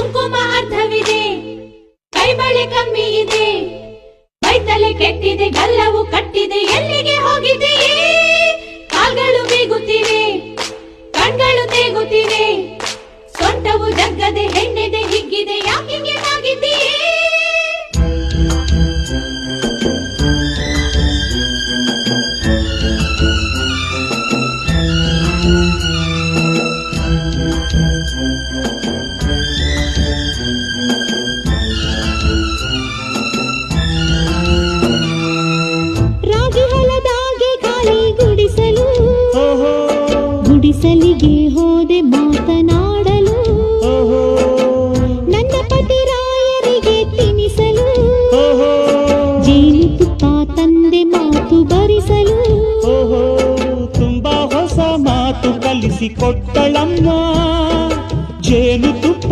ಕುಂಕುಮ ಅರ್ಧವಿದೆ, ಕೈಬಳೆ ಕಮ್ಮಿ ಇದೆ, ಬೈತಲೆ ಕೆಟ್ಟಿದೆ, ಗಲ್ಲವು ಕಟ್ಟಿದೆ, ಎಲ್ಲಿಗೆ ಹೋಗಿದೆಯೇ? ಕಾಲ್ಗಳು ಬೀಗುತ್ತಿವೆ, ಕಣ್ಗಳು ತೇಗುತ್ತಿವೆ, ಸೊಂಟವು ಜಗ್ಗದೆ ಹೆಣ್ಣೆದೆ ಹಿಗ್ಗಿದೆ, ಯಾಕಿಗೆ ಆಗಿದೆಯೇ? ರಾಗಿ ಹೊಲದಾಗೆ ಖಾಲಿ ಗುಡಿಸಲು, ಗುಡಿಸಲಿಗೆ ಹೋದೆ ಮಾತನಾಡಲು, ನನ್ನ ಪತಿರಾಯರಿಗೆ ತಿನಿಸಲು, ಜೇನುತುಪ್ಪ ತಂದೆ ಮಾತು ಬರಿಸಲು. ತುಂಬಾ ಹೊಸ ಮಾತು ಕಲಿಸಿ ಕೊಟ್ಟಳಮ್ಮ, ಜೇನುತುಪ್ಪ